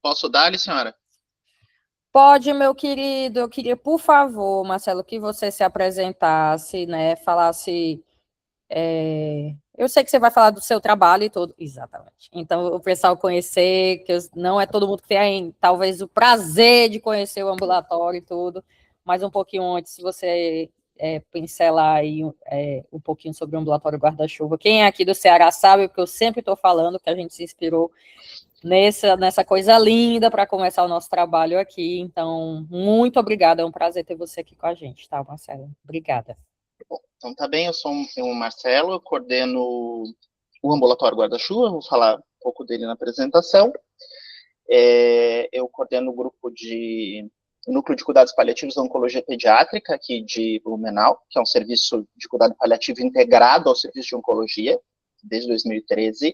Posso dar-lhe, senhora? Pode, meu querido. Eu queria, por favor, Marcelo, que você se apresentasse, né? Falasse. Eu sei que você vai falar do seu trabalho e tudo. Exatamente. Então, o pessoal conhecer, que não é todo mundo que tem, talvez, o prazer de conhecer o ambulatório e tudo, mas um pouquinho antes, se você pincelar aí um pouquinho sobre o ambulatório guarda-chuva. Quem é aqui do Ceará sabe, porque eu sempre estou falando que a gente se inspirou nessa coisa linda para começar o nosso trabalho aqui. Então, muito obrigada, é um prazer ter você aqui com a gente, tá, Marcelo? Obrigada. Bom, então tá bem, eu sou o Marcelo, eu coordeno o ambulatório guarda-chuva, vou falar um pouco dele na apresentação. Eu coordeno o núcleo de cuidados paliativos da oncologia pediátrica aqui de Blumenau, que é um serviço de cuidado paliativo integrado ao serviço de oncologia, desde 2013.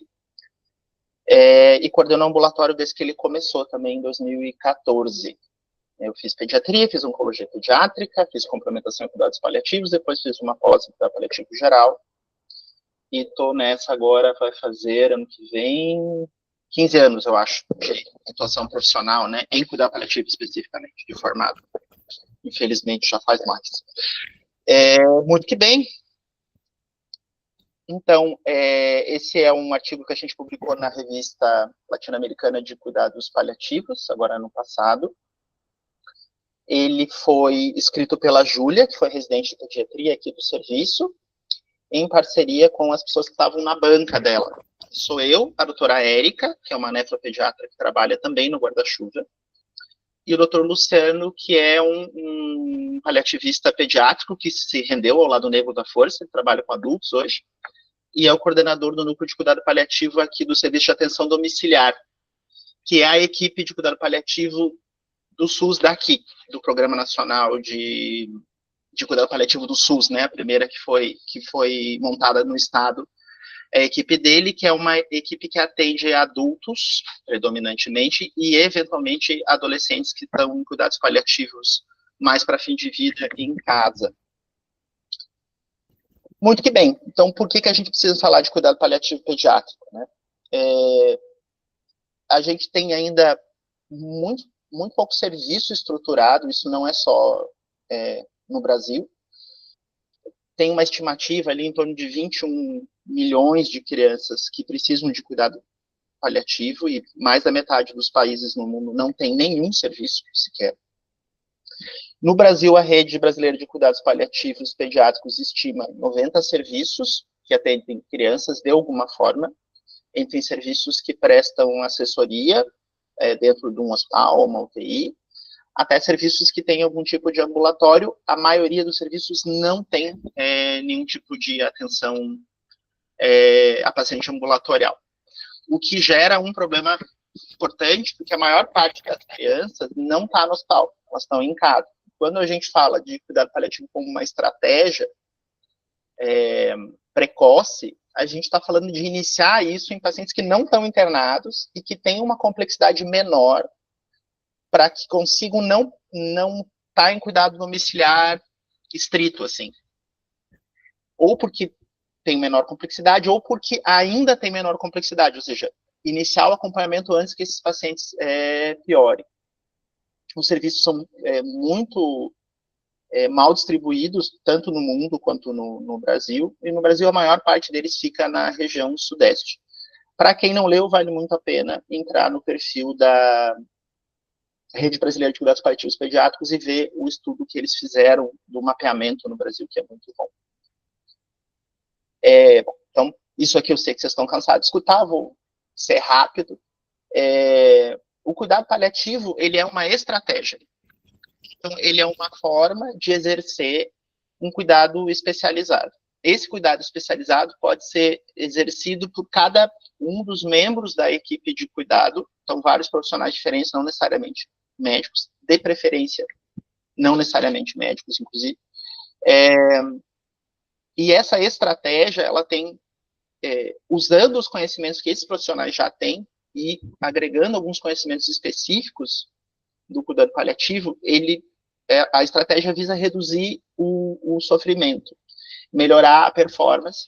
E coordeno o ambulatório desde que ele começou também em 2014. Eu fiz pediatria, fiz oncologia pediátrica, fiz complementação em cuidados paliativos, depois fiz uma pós em cuidado paliativo geral. E estou nessa agora, vai fazer ano que vem 15 anos, eu acho, de atuação profissional, né, em cuidado paliativo especificamente, de formado. Infelizmente já faz mais. Muito que bem. Então, esse é um artigo que a gente publicou na revista latino-americana de cuidados paliativos, agora no passado. Ele foi escrito pela Júlia, que foi residente de pediatria aqui do serviço, em parceria com as pessoas que estavam na banca dela. Sou eu, a doutora Érica, que é uma nefropediatra que trabalha também no guarda-chuva, e o doutor Luciano, que é um paliativista pediátrico que se rendeu ao lado negro da força, ele trabalha com adultos hoje, e é o coordenador do núcleo de cuidado paliativo aqui do Serviço de Atenção Domiciliar, que é a equipe de cuidado paliativo do SUS daqui, do Programa Nacional de Cuidado Paliativo do SUS, né, a primeira que foi montada no estado, é a equipe dele, que é uma equipe que atende adultos, predominantemente, e eventualmente adolescentes que estão em cuidados paliativos mais para fim de vida em casa. Muito que bem. Então, por que a gente precisa falar de cuidado paliativo pediátrico, né? A gente tem ainda muito pouco serviço estruturado, isso não é só no Brasil. Tem uma estimativa ali em torno de 21 milhões de crianças que precisam de cuidado paliativo, e mais da metade dos países no mundo não tem nenhum serviço sequer. No Brasil, a Rede Brasileira de Cuidados Paliativos Pediátricos estima 90 serviços que atendem crianças de alguma forma, entre serviços que prestam assessoria dentro de um hospital, uma UTI, até serviços que têm algum tipo de ambulatório. A maioria dos serviços não tem nenhum tipo de atenção a paciente ambulatorial, o que gera um problema importante, porque a maior parte das crianças não está no hospital, elas estão em casa. Quando a gente fala de cuidado paliativo como uma estratégia precoce, a gente está falando de iniciar isso em pacientes que não estão internados e que têm uma complexidade menor, para que consigam não estar em cuidado domiciliar estrito, assim. Ou porque tem menor complexidade, ou porque ainda tem menor complexidade, ou seja, iniciar o acompanhamento antes que esses pacientes piorem. Os serviços são muito mal distribuídos, tanto no mundo quanto no Brasil, e no Brasil a maior parte deles fica na região sudeste. Para quem não leu, vale muito a pena entrar no perfil da Rede Brasileira de Cuidados Paliativos Pediátricos e ver o estudo que eles fizeram do mapeamento no Brasil, que é muito bom. Então, isso aqui eu sei que vocês estão cansados de escutar, vou ser rápido. O cuidado paliativo, ele é uma estratégia. Então, ele é uma forma de exercer um cuidado especializado. Esse cuidado especializado pode ser exercido por cada um dos membros da equipe de cuidado, então vários profissionais diferentes, não necessariamente médicos, de preferência não necessariamente médicos, inclusive. E essa estratégia, ela tem, usando os conhecimentos que esses profissionais já têm e agregando alguns conhecimentos específicos do cuidado paliativo, a estratégia visa reduzir o sofrimento, melhorar a performance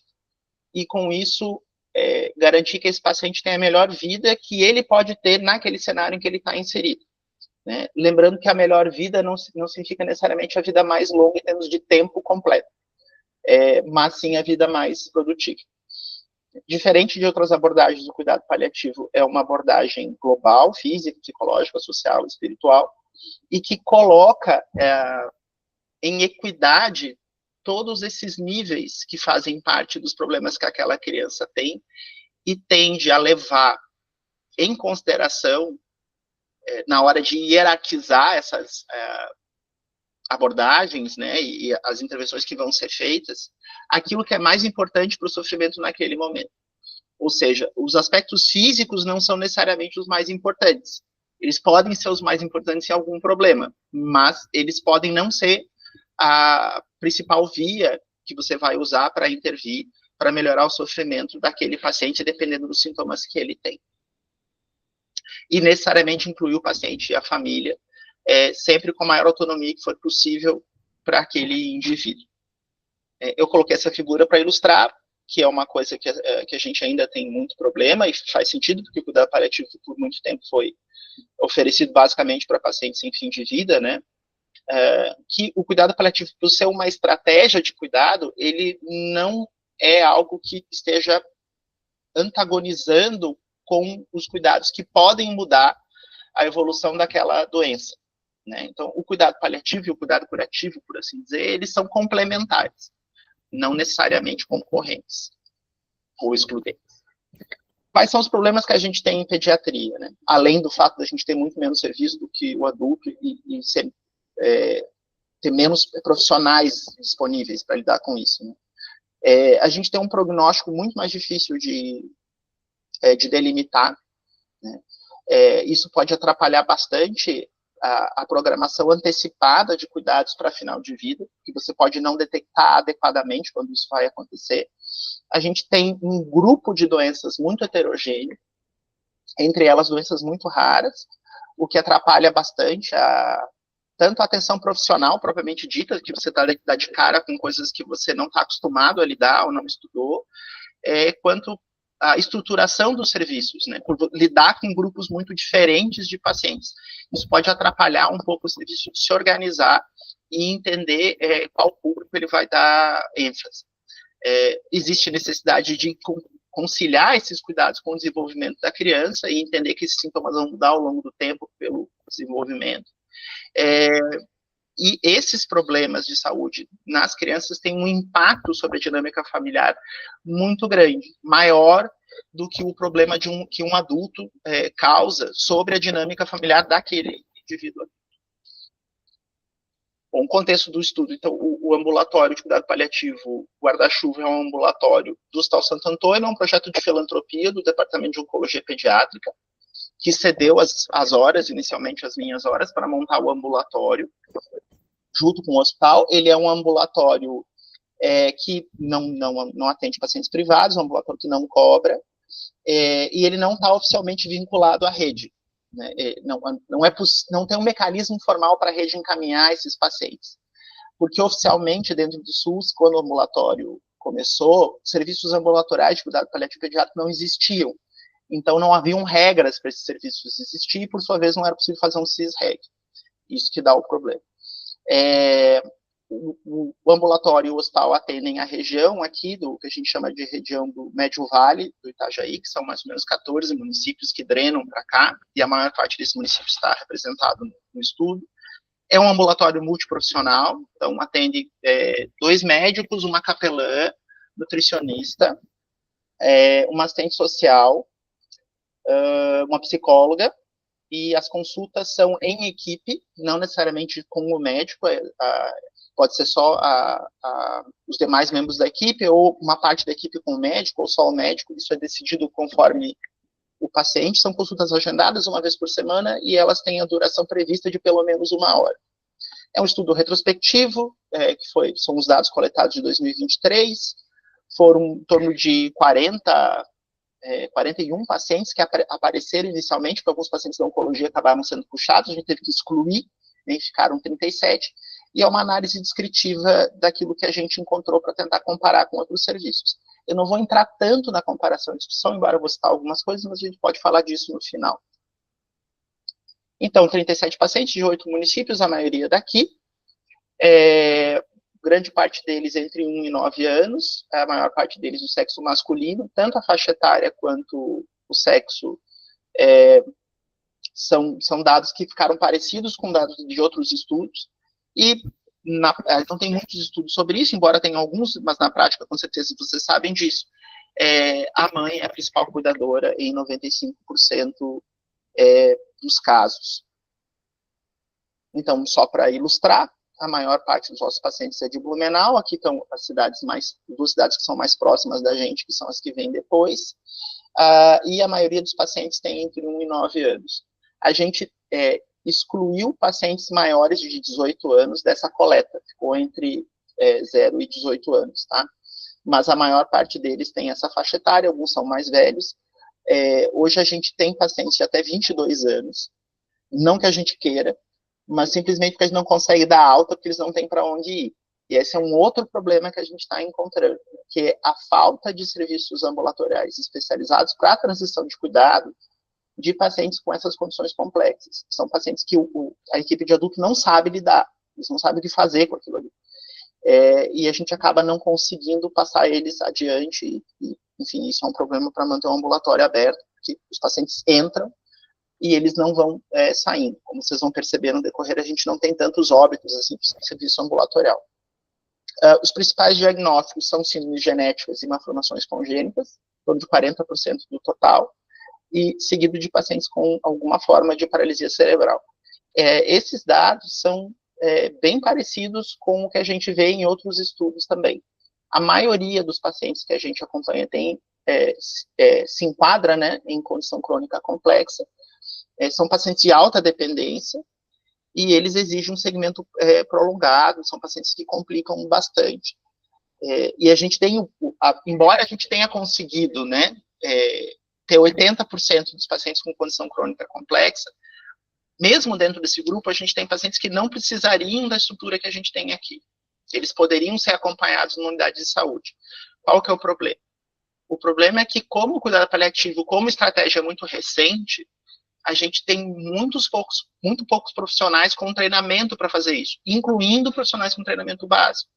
e, com isso, garantir que esse paciente tenha a melhor vida que ele pode ter naquele cenário em que ele está inserido. Né? Lembrando que a melhor vida não significa necessariamente a vida mais longa em termos de tempo completo, mas sim a vida mais produtiva. Diferente de outras abordagens do cuidado paliativo, é uma abordagem global, física, psicológica, social, espiritual, e que coloca em equidade todos esses níveis que fazem parte dos problemas que aquela criança tem e tende a levar em consideração, na hora de hierarquizar essas abordagens, né, e as intervenções que vão ser feitas, aquilo que é mais importante para o sofrimento naquele momento. Ou seja, os aspectos físicos não são necessariamente os mais importantes. Eles podem ser os mais importantes em algum problema, mas eles podem não ser a principal via que você vai usar para intervir, para melhorar o sofrimento daquele paciente, dependendo dos sintomas que ele tem. E necessariamente incluir o paciente e a família, sempre com a maior autonomia que for possível para aquele indivíduo. Eu coloquei essa figura para ilustrar, que é uma coisa que a gente ainda tem muito problema, e faz sentido, porque o cuidado paliativo por muito tempo foi oferecido basicamente para pacientes sem fim de vida, né? Que o cuidado paliativo, por ser uma estratégia de cuidado, ele não é algo que esteja antagonizando com os cuidados que podem mudar a evolução daquela doença, né? Então, o cuidado paliativo e o cuidado curativo, por assim dizer, eles são complementares, não necessariamente concorrentes ou excludentes. Quais são os problemas que a gente tem em pediatria, né? Além do fato de a gente ter muito menos serviço do que o adulto e ter menos profissionais disponíveis para lidar com isso, né? A gente tem um prognóstico muito mais difícil de delimitar, né? Isso pode atrapalhar bastante a programação antecipada de cuidados para final de vida, que você pode não detectar adequadamente quando isso vai acontecer. A gente tem um grupo de doenças muito heterogêneo, entre elas doenças muito raras, o que atrapalha bastante tanto a atenção profissional, propriamente dita, que você dá de cara com coisas que você não está acostumado a lidar ou não estudou, quanto a estruturação dos serviços, né, por lidar com grupos muito diferentes de pacientes. Isso pode atrapalhar um pouco o serviço de se organizar e entender qual público ele vai dar ênfase. Existe necessidade de conciliar esses cuidados com o desenvolvimento da criança e entender que esses sintomas vão mudar ao longo do tempo pelo desenvolvimento. E esses problemas de saúde nas crianças têm um impacto sobre a dinâmica familiar muito grande, maior do que o problema que um adulto causa sobre a dinâmica familiar daquele indivíduo. Bom, o contexto do estudo, então, o ambulatório de cuidado paliativo Guarda-Chuva é um ambulatório do Hospital Santo Antônio, é um projeto de filantropia do Departamento de Oncologia Pediátrica, que cedeu as horas, inicialmente as minhas horas, para montar o ambulatório, junto com o hospital. Ele é um ambulatório que não atende pacientes privados, é um ambulatório que não cobra, e ele não está oficialmente vinculado à rede, né? Não tem um mecanismo formal para a rede encaminhar esses pacientes, porque oficialmente, dentro do SUS, quando o ambulatório começou, serviços ambulatoriais de cuidado paliativo pediátrico não existiam. Então, não haviam regras para esses serviços existir, e, por sua vez, não era possível fazer um CIS-REG. Isso que dá o problema. O ambulatório e o hospital atendem a região aqui, do que a gente chama de região do Médio Vale, do Itajaí, que são mais ou menos 14 municípios que drenam para cá, e a maior parte desses municípios está representado no estudo. É um ambulatório multiprofissional, então atende 2 médicos, uma capelã, nutricionista, uma assistente social, uma psicóloga, e as consultas são em equipe, não necessariamente com o médico, pode ser só os demais membros da equipe, ou uma parte da equipe com o médico, ou só o médico. Isso é decidido conforme o paciente. São consultas agendadas uma vez por semana, e elas têm a duração prevista de pelo menos 1 hora. É um estudo retrospectivo, são os dados coletados de 2023, foram em torno de 41 pacientes que apareceram inicialmente, porque alguns pacientes da oncologia acabaram sendo puxados, a gente teve que excluir, né, ficaram 37, e é uma análise descritiva daquilo que a gente encontrou para tentar comparar com outros serviços. Eu não vou entrar tanto na comparação e discussão, embora eu vou citar algumas coisas, mas a gente pode falar disso no final. Então, 37 pacientes de 8 municípios, a maioria daqui, grande parte deles entre 1 e 9 anos, a maior parte deles do sexo masculino, tanto a faixa etária quanto o sexo são dados que ficaram parecidos com dados de outros estudos, e não tem muitos estudos sobre isso, embora tenha alguns, mas na prática, com certeza, vocês sabem disso. A mãe é a principal cuidadora em 95% dos casos. Então, só para ilustrar, a maior parte dos nossos pacientes é de Blumenau, aqui estão as duas cidades que são mais próximas da gente, que são as que vêm depois, e a maioria dos pacientes tem entre 1 e 9 anos. A gente excluiu pacientes maiores de 18 anos dessa coleta, ficou entre 0 e 18 anos, tá? Mas a maior parte deles tem essa faixa etária, alguns são mais velhos. Hoje a gente tem pacientes de até 22 anos, não que a gente queira, mas simplesmente porque a gente não consegue dar alta, porque eles não têm para onde ir. E esse é um outro problema que a gente está encontrando, que é a falta de serviços ambulatoriais especializados para a transição de cuidado de pacientes com essas condições complexas. São pacientes que a equipe de adulto não sabe lidar, eles não sabem o que fazer com aquilo ali. E a gente acaba não conseguindo passar eles adiante, e, enfim, isso é um problema para manter o ambulatório aberto, porque os pacientes entram e eles não vão saindo. Como vocês vão perceber no decorrer, a gente não tem tantos óbitos assim no serviço ambulatorial. Os principais diagnósticos são síndromes genéticas e malformações congênitas, em torno de 40% do total, e seguido de pacientes com alguma forma de paralisia cerebral. Esses dados são bem parecidos com o que a gente vê em outros estudos também. A maioria dos pacientes que a gente acompanha se enquadra, né, em condição crônica complexa, são pacientes de alta dependência, e eles exigem um segmento prolongado, são pacientes que complicam bastante. E a gente tem, embora a gente tenha conseguido, né, ter 80% dos pacientes com condição crônica complexa, mesmo dentro desse grupo, a gente tem pacientes que não precisariam da estrutura que a gente tem aqui. Eles poderiam ser acompanhados numa unidade de saúde. Qual que é o problema? O problema é que, como o cuidado paliativo, como estratégia muito recente, a gente tem muito poucos profissionais com treinamento para fazer isso, incluindo profissionais com treinamento básico.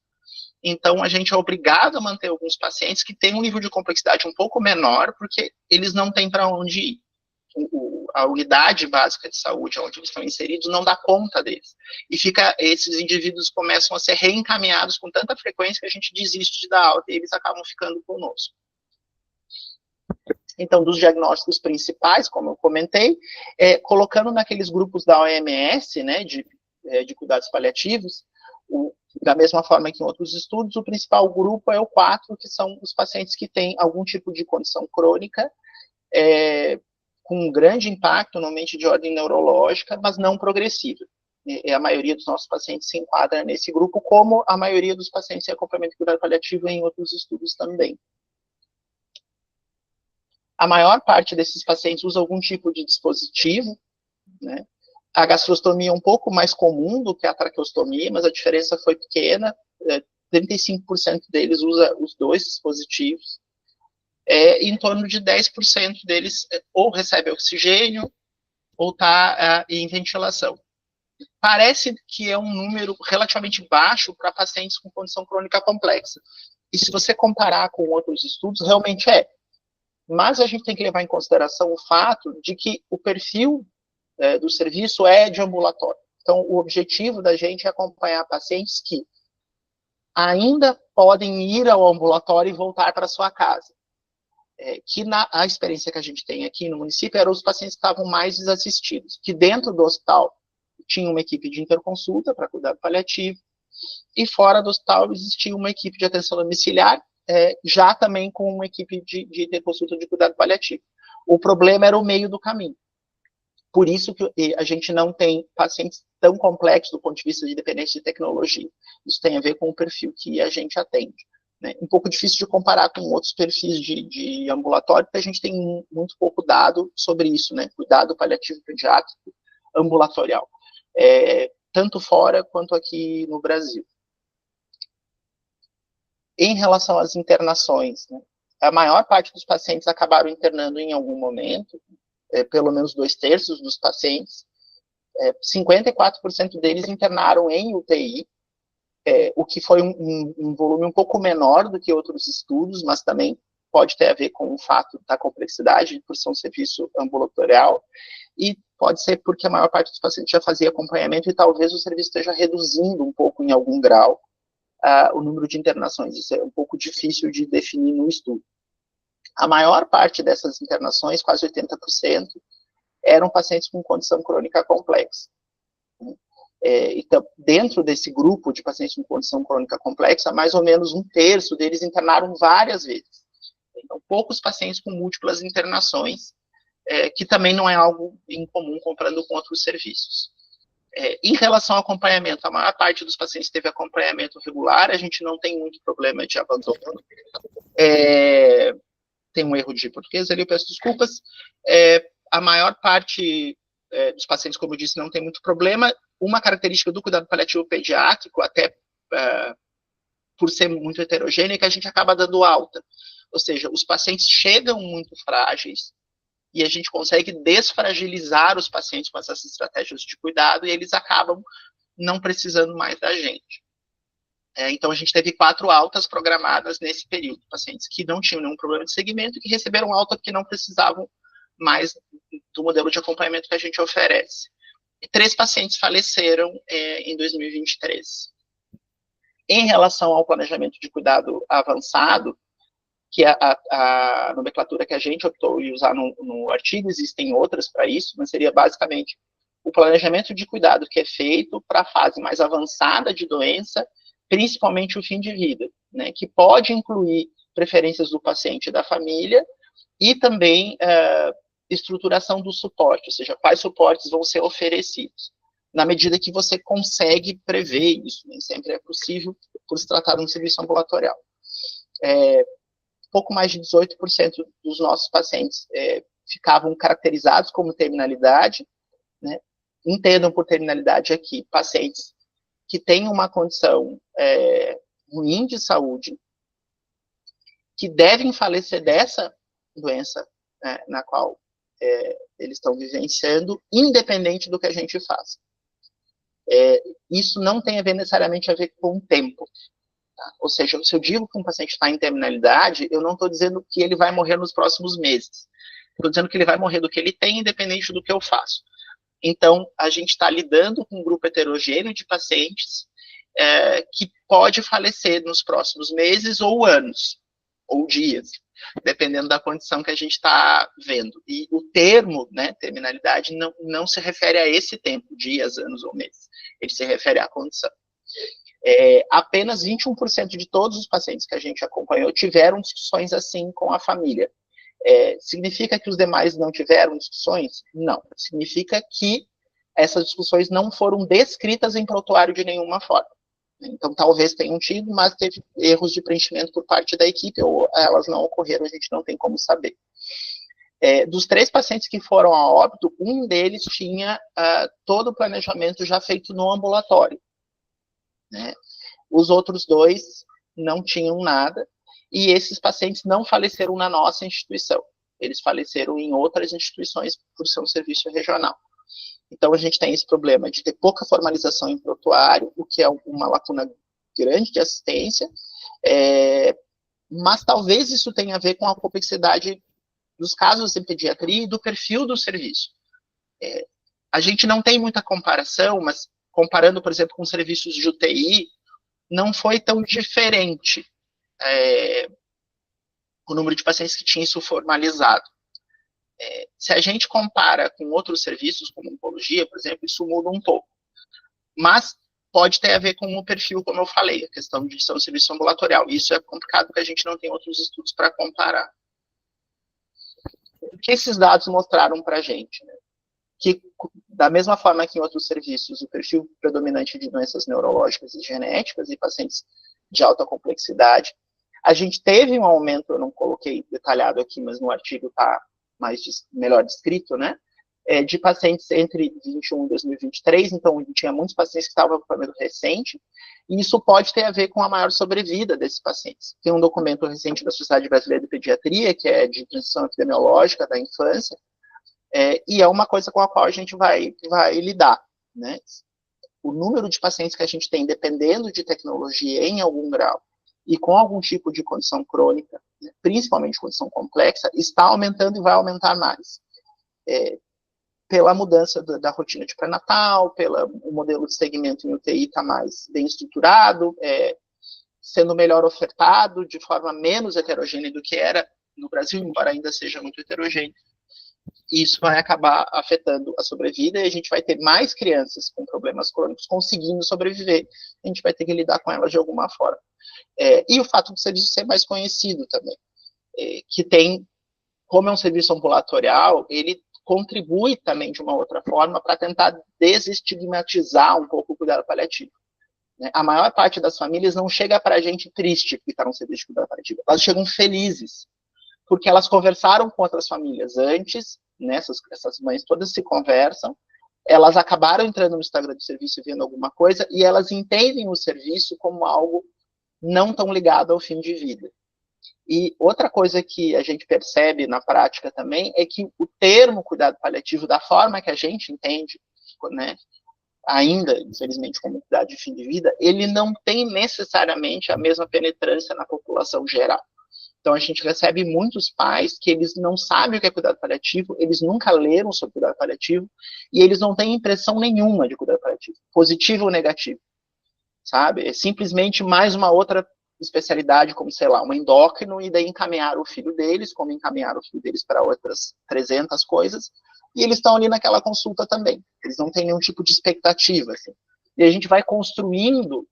Então, a gente é obrigado a manter alguns pacientes que têm um nível de complexidade um pouco menor, porque eles não têm para onde ir. A unidade básica de saúde, onde eles estão inseridos, não dá conta deles. E esses indivíduos começam a ser reencaminhados com tanta frequência que a gente desiste de dar alta e eles acabam ficando conosco. Então, dos diagnósticos principais, como eu comentei, colocando naqueles grupos da OMS, né, de cuidados paliativos, da mesma forma que em outros estudos, o principal grupo é o 4, que são os pacientes que têm algum tipo de condição crônica, com um grande impacto, normalmente de ordem neurológica, mas não progressiva. A maioria dos nossos pacientes se enquadra nesse grupo, como a maioria dos pacientes em acompanhamento de cuidado paliativo em outros estudos também. A maior parte desses pacientes usa algum tipo de dispositivo, né? A gastrostomia é um pouco mais comum do que a traqueostomia, mas a diferença foi pequena. 35% deles usa os dois dispositivos. Em torno de 10% deles ou recebe oxigênio ou está em ventilação. Parece que é um número relativamente baixo para pacientes com condição crônica complexa. E se você comparar com outros estudos, realmente é. Mas a gente tem que levar em consideração o fato de que o perfil do serviço é de ambulatório. Então, o objetivo da gente é acompanhar pacientes que ainda podem ir ao ambulatório e voltar para sua casa. A experiência que a gente tem aqui no município eram os pacientes que estavam mais desassistidos, que dentro do hospital tinha uma equipe de interconsulta para cuidado paliativo, e fora do hospital existia uma equipe de atenção domiciliar, já também com uma equipe de interconsulta de cuidado paliativo. O problema era o meio do caminho. Por isso que a gente não tem pacientes tão complexos do ponto de vista de dependência de tecnologia. Isso tem a ver com o perfil que a gente atende. Né? Um pouco difícil de comparar com outros perfis de ambulatório, porque a gente tem muito pouco dado sobre isso, né? Cuidado paliativo pediátrico ambulatorial. Tanto fora quanto aqui no Brasil. Em relação às internações, né? a maior parte dos pacientes acabaram internando em algum momento, pelo menos 2/3 dos pacientes, 54% deles internaram em UTI, o que foi um volume um pouco menor do que outros estudos, mas também pode ter a ver com o fato da complexidade, por ser um serviço ambulatorial, e pode ser porque a maior parte dos pacientes já fazia acompanhamento e talvez o serviço esteja reduzindo um pouco, em algum grau, o número de internações. Isso é um pouco difícil de definir no estudo. A maior parte dessas internações, quase 80%, eram pacientes com condição crônica complexa. Então, dentro desse grupo de pacientes com condição crônica complexa, mais ou menos 1/3 deles internaram várias vezes. Então, poucos pacientes com múltiplas internações, que também não é algo incomum comparando com outros serviços. Em relação ao acompanhamento, a maior parte dos pacientes teve acompanhamento regular, a gente não tem muito problema de abandono. Tem um erro de português ali, eu peço desculpas. A maior parte dos pacientes, como eu disse, não tem muito problema. Uma característica do cuidado paliativo pediátrico, até por ser muito heterogêneo, é que a gente acaba dando alta. Ou seja, os pacientes chegam muito frágeis e a gente consegue desfragilizar os pacientes com essas estratégias de cuidado e eles acabam não precisando mais da gente. Então, a gente teve 4 altas programadas nesse período, pacientes que não tinham nenhum problema de segmento e que receberam alta porque não precisavam mais do modelo de acompanhamento que a gente oferece. E 3 pacientes faleceram em 2023. Em relação ao planejamento de cuidado avançado, que a nomenclatura que a gente optou em usar no artigo, existem outras para isso, mas seria basicamente o planejamento de cuidado que é feito para a fase mais avançada de doença, principalmente o fim de vida, né, que pode incluir preferências do paciente e da família, e também estruturação do suporte, ou seja, quais suportes vão ser oferecidos, na medida que você consegue prever isso, nem sempre é possível por se tratar de um serviço ambulatorial. Pouco mais de 18% dos nossos pacientes ficavam caracterizados como terminalidade, né? Entendam por terminalidade aqui pacientes que têm uma condição ruim de saúde, que devem falecer dessa doença, né, na qual eles estão vivenciando, independente do que a gente faça. Isso não tem necessariamente a ver com o tempo. Tá? Ou seja, se eu digo que um paciente está em terminalidade, eu não estou dizendo que ele vai morrer nos próximos meses. Estou dizendo que ele vai morrer do que ele tem, independente do que eu faço. Então, a gente está lidando com um grupo heterogêneo de pacientes que pode falecer nos próximos meses ou anos, ou dias, dependendo da condição que a gente está vendo. E o termo, né, terminalidade, não se refere a esse tempo, dias, anos ou meses. Ele se refere à condição. Apenas 21% de todos os pacientes que a gente acompanhou tiveram discussões assim com a família. Significa que os demais não tiveram discussões? Não. Significa que essas discussões não foram descritas em prontuário de nenhuma forma. Então, talvez tenham tido, mas teve erros de preenchimento por parte da equipe, ou elas não ocorreram, a gente não tem como saber. Dos 3 pacientes que foram a óbito, um deles tinha todo o planejamento já feito no ambulatório, né? Os outros 2 não tinham nada, e esses pacientes não faleceram na nossa instituição. Eles faleceram em outras instituições por ser um serviço regional. Então, a gente tem esse problema de ter pouca formalização em prontuário, o que é uma lacuna grande de assistência, mas talvez isso tenha a ver com a complexidade dos casos em pediatria e do perfil do serviço. A gente não tem muita comparação, mas comparando, por exemplo, com serviços de UTI, não foi tão diferente o número de pacientes que tinha isso formalizado. Se a gente compara com outros serviços, como oncologia, por exemplo, isso muda um pouco. Mas pode ter a ver com o perfil, como eu falei, a questão de ser um serviço ambulatorial. Isso é complicado porque a gente não tem outros estudos para comparar. O que esses dados mostraram para a gente? Né? Que, da mesma forma que em outros serviços, o perfil predominante de doenças neurológicas e genéticas e pacientes de alta complexidade, a gente teve um aumento, eu não coloquei detalhado aqui, mas no artigo está melhor descrito, né, de pacientes entre 2021 e 2023, então tinha muitos pacientes que estavam com tratamento recente, e isso pode ter a ver com a maior sobrevida desses pacientes. Tem um documento recente da Sociedade Brasileira de Pediatria, que é de transição epidemiológica da infância, e é uma coisa com a qual a gente vai lidar, né? O número de pacientes que a gente tem, dependendo de tecnologia em algum grau, e com algum tipo de condição crônica, né, principalmente condição complexa, está aumentando e vai aumentar mais. Pela mudança da rotina de pré-natal, pelo modelo de segmento em UTI está mais bem estruturado, sendo melhor ofertado, de forma menos heterogênea do que era no Brasil, embora ainda seja muito heterogêneo. E isso vai acabar afetando a sobrevida, e a gente vai ter mais crianças com problemas crônicos conseguindo sobreviver, a gente vai ter que lidar com elas de alguma forma. E o fato do serviço ser mais conhecido também, que tem, como é um serviço ambulatorial, ele contribui também de uma outra forma para tentar desestigmatizar um pouco o cuidado paliativo. A maior parte das famílias não chega para a gente triste que está no serviço de cuidado paliativo, elas chegam felizes, porque elas conversaram com outras famílias antes, né, essas mães todas se conversam, elas acabaram entrando no Instagram do serviço e vendo alguma coisa, e elas entendem o serviço como algo não tão ligado ao fim de vida. E outra coisa que a gente percebe na prática também é que o termo cuidado paliativo, da forma que a gente entende, né, ainda, infelizmente, como cuidado de fim de vida, ele não tem necessariamente a mesma penetrância na população geral. Então, a gente recebe muitos pais que eles não sabem o que é cuidado paliativo, eles nunca leram sobre cuidado paliativo, e eles não têm impressão nenhuma de cuidado paliativo, positivo ou negativo, sabe? É simplesmente mais uma outra especialidade, como, sei lá, um endócrino, e daí encaminhar o filho deles, como encaminhar o filho deles para outras 300 coisas, e eles estão ali naquela consulta também. Eles não têm nenhum tipo de expectativa, assim. E a gente vai construindo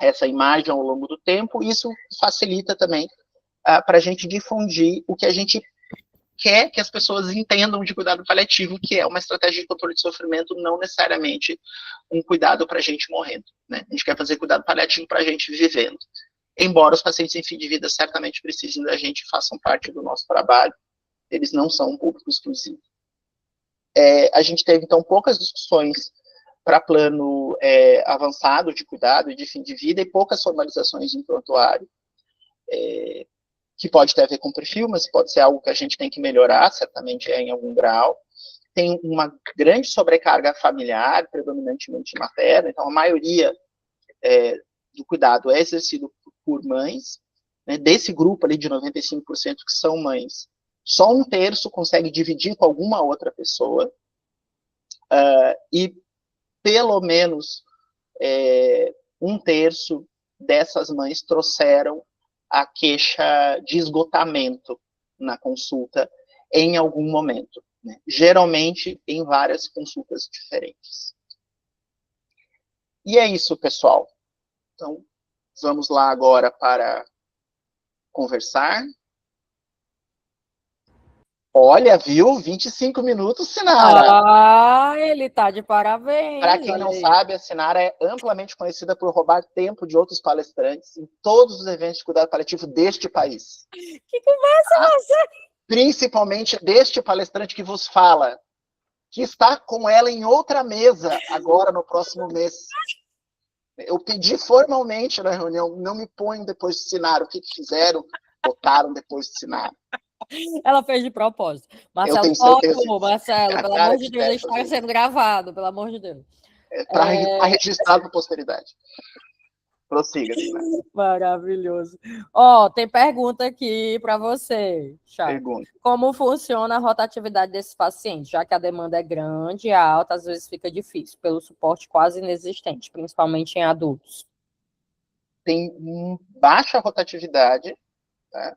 essa imagem ao longo do tempo, e isso facilita também para a gente difundir o que a gente quer que as pessoas entendam de cuidado paliativo, que é uma estratégia de controle de sofrimento, não necessariamente um cuidado para a gente morrendo, né? A gente quer fazer cuidado paliativo para a gente vivendo. Embora os pacientes em fim de vida certamente precisem da gente e façam parte do nosso trabalho, eles não são um público exclusivo. A gente teve, então, poucas discussões para plano avançado de cuidado e de fim de vida, e poucas formalizações em prontuário, que pode ter a ver com o perfil, mas pode ser algo que a gente tem que melhorar, certamente em algum grau. Tem uma grande sobrecarga familiar, predominantemente materna, então a maioria do cuidado é exercido por mães, né? Desse grupo ali de 95% que são mães, só 1/3 consegue dividir com alguma outra pessoa, e pelo menos 1/3 dessas mães trouxeram a queixa de esgotamento na consulta em algum momento, né? Geralmente em várias consultas diferentes. E é isso, pessoal. Então, vamos lá agora para conversar. Olha, viu? 25 minutos, Sinara. Ah, ele tá de parabéns. Para quem não sabe, a Sinara é amplamente conhecida por roubar tempo de outros palestrantes em todos os eventos de cuidado paliativo deste país. Que conversa, você? Principalmente deste palestrante que vos fala, que está com ela em outra mesa agora no próximo mês. Eu pedi formalmente na reunião, não me ponham depois de Sinara. O que fizeram? Botaram depois de Sinara. Ela fez de propósito. Marcelo, eu tenho certeza. Marcelo, pelo amor de Deus, está sendo gravado, pelo amor de Deus. Para registrar para a posteridade. Prossiga, Sinara. Maravilhoso. Tem pergunta aqui para você, Charles. Pergunta. Como funciona a rotatividade desses pacientes? Já que a demanda é grande e alta, às vezes fica difícil, pelo suporte quase inexistente, principalmente em adultos. Tem baixa rotatividade, tá?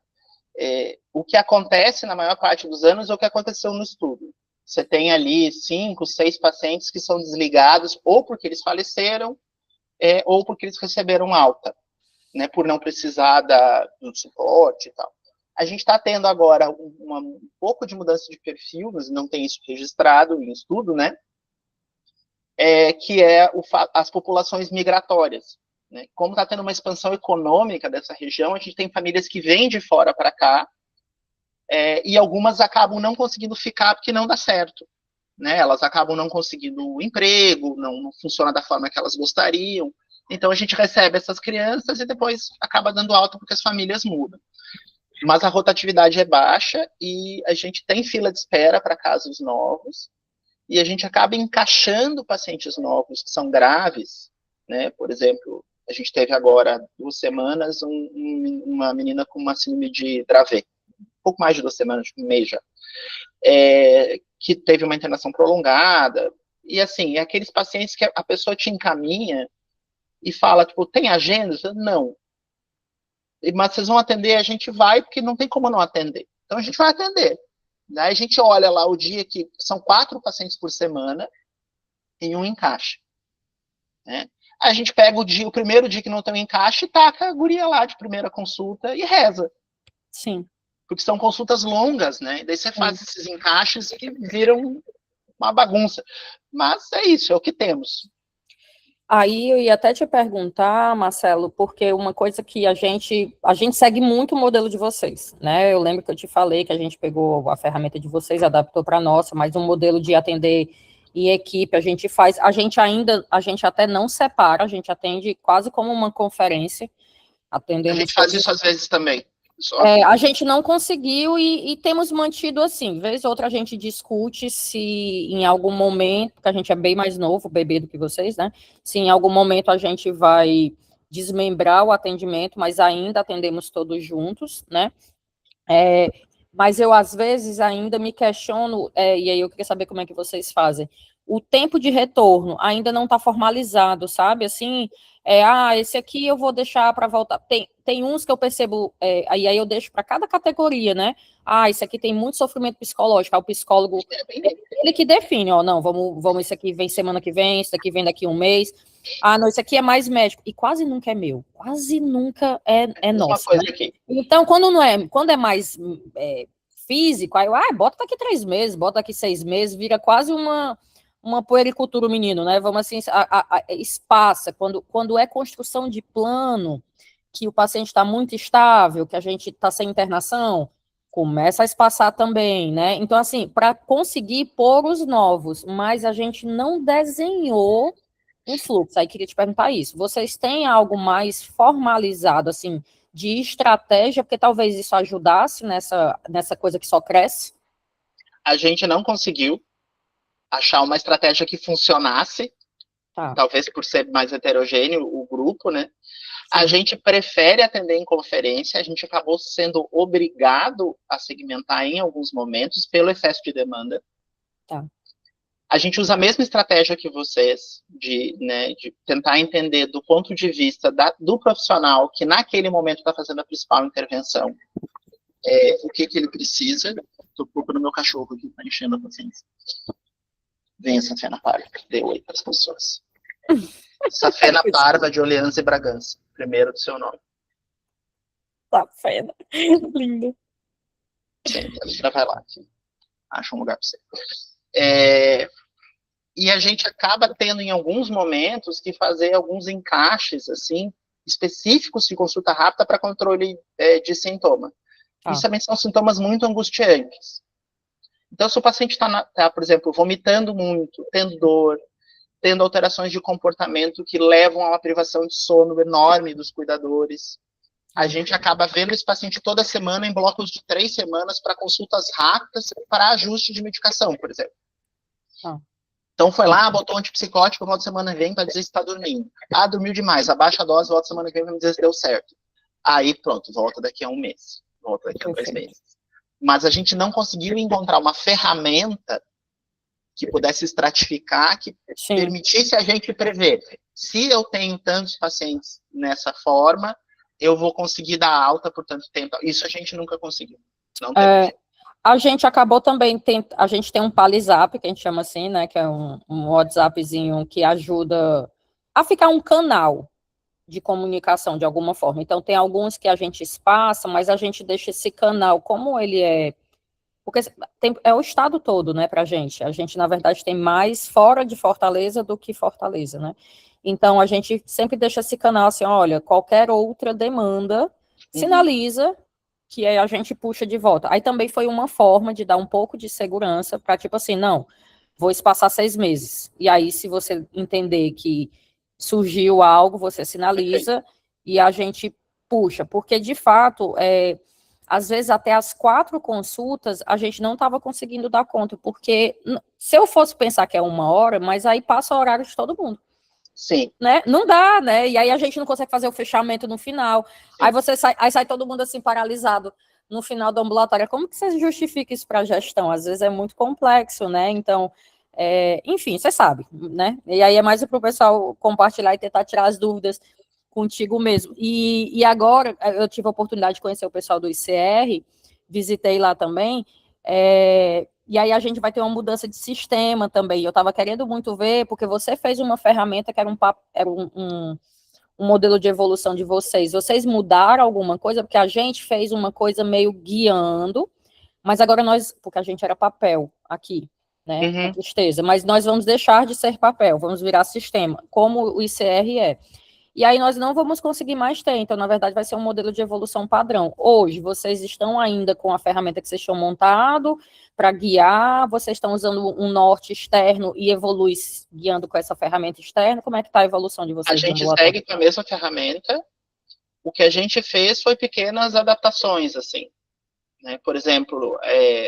O que acontece na maior parte dos anos é o que aconteceu no estudo. Você tem ali 5, 6 pacientes que são desligados ou porque eles faleceram, ou porque eles receberam alta, né, por não precisar do suporte e tal. A gente está tendo agora um pouco de mudança de perfil, mas não tem isso registrado em estudo, né, que é as populações migratórias. Né? Como está tendo uma expansão econômica dessa região, a gente tem famílias que vêm de fora para cá, e algumas acabam não conseguindo ficar porque não dá certo. Né? Elas acabam não conseguindo emprego, não funciona da forma que elas gostariam, Então a gente recebe essas crianças e depois acaba dando alta porque as famílias mudam. Mas a rotatividade é baixa e a gente tem fila de espera para casos novos e a gente acaba encaixando pacientes novos que são graves, né? Por exemplo, a gente teve agora 2 semanas uma menina com uma síndrome de Dravet, um pouco mais de 2 semanas, um mês já, que teve uma internação prolongada, e assim, é aqueles pacientes que a pessoa te encaminha e fala, tipo, tem agenda? Não. Mas vocês vão atender, a gente vai, porque não tem como não atender. Então a gente vai atender. Daí a gente olha lá o dia que são 4 pacientes por semana em um encaixe. Né? A gente pega o primeiro dia que não tem um encaixe e taca a guria lá de primeira consulta e reza. Sim. Porque são consultas longas, né? E daí você faz esses encaixes que viram uma bagunça. Mas é isso, é o que temos. Aí eu ia até te perguntar, Marcelo, porque uma coisa que a gente segue muito o modelo de vocês, né? Eu lembro que eu te falei que a gente pegou a ferramenta de vocês, adaptou para a nossa, mas um modelo de atender em equipe, a gente até não separa, a gente atende quase como uma conferência, atendemos. A gente faz isso às vezes também. A gente não conseguiu e temos mantido assim, vez ou outra a gente discute se em algum momento, porque a gente é bem mais novo, bebê do que vocês, né? Se em algum momento a gente vai desmembrar o atendimento, mas ainda atendemos todos juntos, né? Mas eu, às vezes, ainda me questiono, e aí eu queria saber como é que vocês fazem. O tempo de retorno ainda não está formalizado, sabe? Assim, esse aqui eu vou deixar para voltar. Tem uns que eu percebo, aí eu deixo para cada categoria, né? Esse aqui tem muito sofrimento psicológico. O psicólogo, ele que define, não, vamos, esse aqui vem semana que vem, esse daqui vem daqui um mês. Não, esse aqui é mais médico. E quase nunca é meu. Quase nunca é nosso. Né? Então, quando é mais físico, aí bota daqui 3 meses, bota daqui 6 meses, vira quase uma puericultura, menino, né? Vamos assim, espaça. Quando é construção de plano, que o paciente está muito estável, que a gente está sem internação, começa a espaçar também, né? Então, assim, para conseguir pôr os novos, mas a gente não desenhou um fluxo. Aí queria te perguntar isso. Vocês têm algo mais formalizado, assim, de estratégia, porque talvez isso ajudasse nessa coisa que só cresce? A gente não conseguiu achar uma estratégia que funcionasse, talvez por ser mais heterogêneo o grupo, né? Sim. A gente prefere atender em conferência, a gente acabou sendo obrigado a segmentar em alguns momentos pelo excesso de demanda. Tá. A gente usa a mesma estratégia que vocês, de tentar entender do ponto de vista do profissional que naquele momento está fazendo a principal intervenção, o que ele precisa. Estou procurando meu cachorro aqui, está enchendo a paciência. Vem, Safena Parva, dê oi para as pessoas. Safena Parva de Orleans e Bragança, primeiro do seu nome. Safena, lindo. Sim, já vai lá, aqui. Acha um lugar para você. E a gente acaba tendo, em alguns momentos, que fazer alguns encaixes, assim, específicos de consulta rápida para controle de sintoma. Isso também são sintomas muito angustiantes. Então, se o paciente está, por exemplo, vomitando muito, tendo dor, tendo alterações de comportamento que levam a uma privação de sono enorme dos cuidadores, a gente acaba vendo esse paciente toda semana em blocos de 3 semanas para consultas rápidas para ajuste de medicação, por exemplo. Então, foi lá, botou um antipsicótico, volta semana que vem para dizer se está dormindo. Dormiu demais, abaixa a dose, volta semana que vem para dizer se deu certo. Aí, pronto, volta daqui a 1 mês, volta daqui a 2 meses. Mas a gente não conseguiu encontrar uma ferramenta que pudesse estratificar, que permitisse a gente prever. Se eu tenho tantos pacientes nessa forma, eu vou conseguir dar alta por tanto tempo. Isso a gente nunca conseguiu. Não teve. A gente acabou também, a gente tem um Palizap, que a gente chama assim, né, que é um WhatsAppzinho que ajuda a ficar um canal de comunicação, de alguma forma. Então, tem alguns que a gente espaça, mas a gente deixa esse canal, como ele porque é o estado todo, né, pra gente. A gente, na verdade, tem mais fora de Fortaleza do que Fortaleza, né. Então, a gente sempre deixa esse canal assim, olha, qualquer outra demanda, sinaliza que aí a gente puxa de volta. Aí também foi uma forma de dar um pouco de segurança para, tipo assim, não, vou espaçar 6 meses. E aí, se você entender que surgiu algo, você sinaliza e a gente puxa, porque de fato, às vezes até as 4 consultas a gente não estava conseguindo dar conta, porque se eu fosse pensar que é 1 hora, mas aí passa o horário de todo mundo. Sim. Né? Não dá, né? E aí a gente não consegue fazer o fechamento no final. Sim. Aí sai todo mundo assim paralisado no final do ambulatório. Como que você justifica isso para a gestão? Às vezes é muito complexo, né? Então, enfim, você sabe, né? E aí é mais para o pessoal compartilhar e tentar tirar as dúvidas contigo mesmo. E agora eu tive a oportunidade de conhecer o pessoal do ICR, visitei lá também, e aí a gente vai ter uma mudança de sistema também. Eu estava querendo muito ver, porque você fez uma ferramenta que era um modelo de evolução de vocês. Vocês mudaram alguma coisa? Porque a gente fez uma coisa meio guiando, mas agora porque a gente era papel aqui, né? Com tristeza. Mas nós vamos deixar de ser papel, vamos virar sistema, como o ICR é. E aí nós não vamos conseguir mais ter, então, na verdade, vai ser um modelo de evolução padrão. Hoje, vocês estão ainda com a ferramenta que vocês tinham montado para guiar, vocês estão usando um norte externo e evolui guiando com essa ferramenta externa? Como é que está a evolução de vocês? A gente segue com a mesma ferramenta. O que a gente fez foi pequenas adaptações, assim. Né? Por exemplo,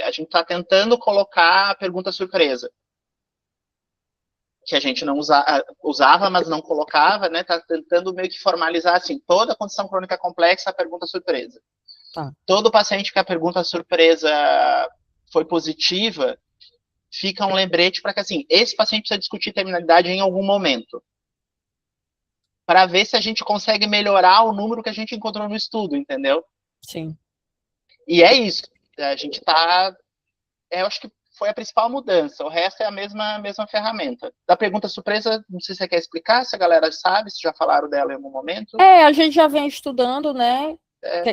a gente está tentando colocar a pergunta surpresa, que a gente não usava, mas não colocava, né? Está tentando meio que formalizar, assim, toda condição crônica complexa, a pergunta surpresa. Tá. Todo paciente que a pergunta surpresa foi positiva, fica um lembrete para que, assim, esse paciente precisa discutir terminalidade em algum momento, para ver se a gente consegue melhorar o número que a gente encontrou no estudo, entendeu? Sim. E é isso. A gente está... eu acho que foi a principal mudança. O resto é a mesma ferramenta. Da pergunta surpresa, não sei se você quer explicar, se a galera sabe, se já falaram dela em algum momento. A gente já vem estudando, né?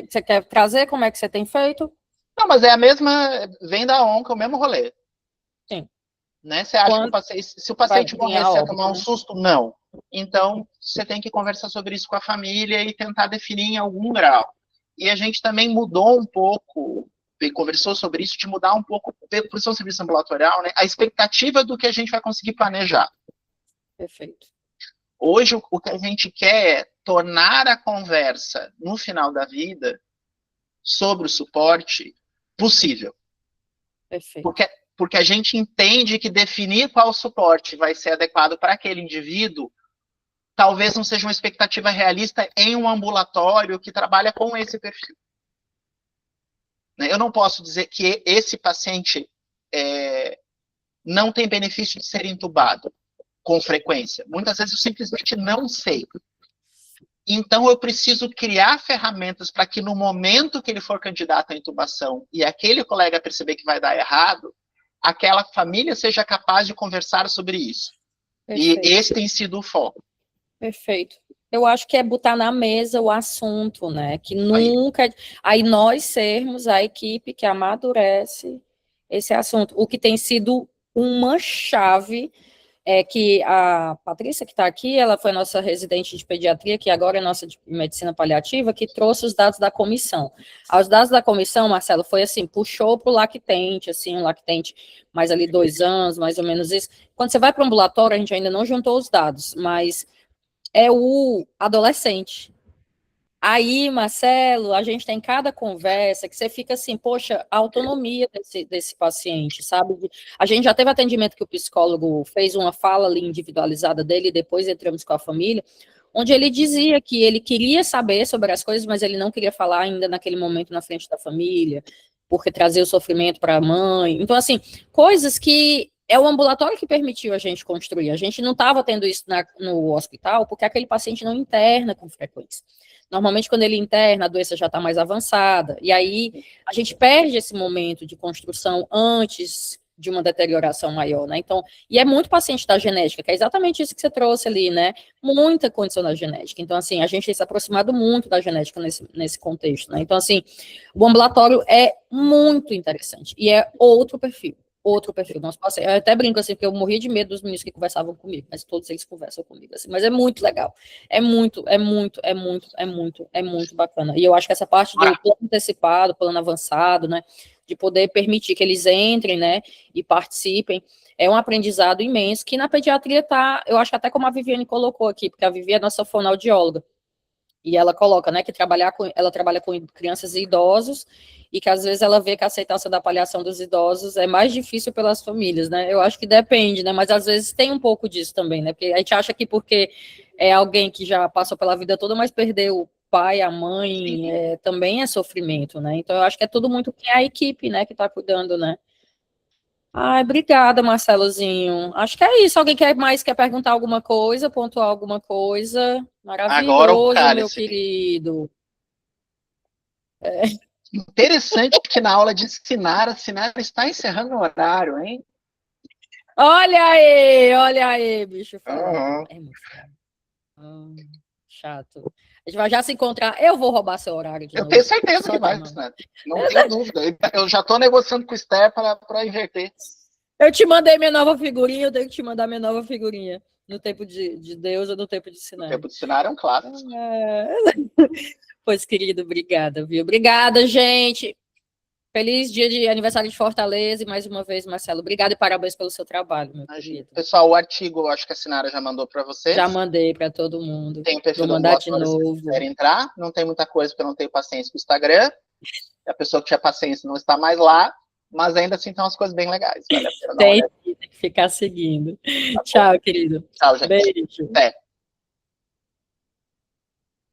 Você quer trazer? Como é que você tem feito? Não, mas é a mesma, vem da ONCA, o mesmo rolê. Sim. Né? Você acha que se o paciente morrer, você vai tomar um susto? Não. Então, você tem que conversar sobre isso com a família e tentar definir em algum grau. E a gente também mudou um pouco, conversou sobre isso, de mudar um pouco, por ser um serviço ambulatorial, né, a expectativa do que a gente vai conseguir planejar. Perfeito. Hoje, o que a gente quer é tornar a conversa, no final da vida, sobre o suporte, possível. Perfeito. Porque a gente entende que definir qual suporte vai ser adequado para aquele indivíduo talvez não seja uma expectativa realista em um ambulatório que trabalha com esse perfil. Eu não posso dizer que esse paciente não tem benefício de ser entubado com frequência. Muitas vezes eu simplesmente não sei. Então, eu preciso criar ferramentas para que no momento que ele for candidato à intubação e aquele colega perceber que vai dar errado, aquela família seja capaz de conversar sobre isso. Perfeito. E esse tem sido o foco. Perfeito. Eu acho que é botar na mesa o assunto, né? Que nunca... Aí nós sermos a equipe que amadurece esse assunto. O que tem sido uma chave é que a Patrícia, que está aqui, ela foi nossa residente de pediatria, que agora é nossa de medicina paliativa, que trouxe os dados da comissão. Os dados da comissão, Marcelo, foi assim, puxou para o lactente, assim, um lactente mais ali 2 anos, mais ou menos isso. Quando você vai para o ambulatório, a gente ainda não juntou os dados, mas é o adolescente. Aí, Marcelo, a gente tem cada conversa que você fica assim, poxa, a autonomia desse paciente, sabe? A gente já teve atendimento que o psicólogo fez uma fala ali individualizada dele, e depois entramos com a família, onde ele dizia que ele queria saber sobre as coisas, mas ele não queria falar ainda naquele momento na frente da família, porque trazia o sofrimento para a mãe. Então, assim, coisas que é o ambulatório que permitiu a gente construir. A gente não estava tendo isso no hospital, porque aquele paciente não interna com frequência. Normalmente, quando ele interna, a doença já está mais avançada, e aí a gente perde esse momento de construção antes de uma deterioração maior, né? Então, e é muito paciente da genética, que é exatamente isso que você trouxe ali, né? Muita condição da genética. Então, assim, a gente tem se aproximado muito da genética nesse contexto, né? Então, assim, o ambulatório é muito interessante, e é outro perfil. Nosso paciente, eu até brinco assim, porque eu morria de medo dos meninos que conversavam comigo, mas todos eles conversam comigo, assim, mas é muito legal, é muito bacana, e eu acho que essa parte do plano antecipado, plano avançado, né, de poder permitir que eles entrem, né, e participem, é um aprendizado imenso, que na pediatria tá, eu acho que até como a Viviane colocou aqui, porque a Vivi é nossa fonoaudióloga, e ela coloca, né, que ela trabalha com crianças e idosos, e que às vezes ela vê que a aceitação da paliação dos idosos é mais difícil pelas famílias, né? Eu acho que depende, né? Mas às vezes tem um pouco disso também, né? Porque a gente acha que porque é alguém que já passou pela vida toda, mas perdeu o pai, a mãe, também é sofrimento, né? Então eu acho que é tudo muito que é a equipe, né, que está cuidando, né? Ai, obrigada, Marcelozinho. Acho que é isso. Alguém quer perguntar alguma coisa, pontuar alguma coisa? Agora o Maravilhoso, meu cálice. querido. Interessante que na aula de Sinara, a Sinara está encerrando o horário, hein? Olha aí, bicho falando. É muito chato. A gente vai já se encontrar. Eu vou roubar seu horário de Eu novo. tenho certeza Só que de vai, mão. né? Não tenho dúvida. Eu já estou negociando com o Esther para inverter. Eu te mandei minha nova figurinha, eu tenho que te mandar minha nova figurinha. No tempo de Deus ou no tempo de O Sinara. tempo de Sinara é um clássico. Pois, querido, obrigada, viu? Obrigada, gente. Feliz dia de aniversário de Fortaleza e mais uma vez, Marcelo. Obrigada e parabéns pelo seu trabalho, meu querido. Pessoal, o artigo, acho que a Sinara já mandou para vocês. Já mandei para todo mundo. Tem o perfil Vou do mandar de ambulatório, se quiser entrar. Não tem muita coisa porque eu não tenho paciência com o Instagram. A pessoa que tinha paciência não está mais lá, mas ainda assim tem umas coisas bem legais. Vale a pena dar uma olhada. Tem que ficar seguindo. Tá. Tchau, querido. Tchau, gente. Beijo. Até.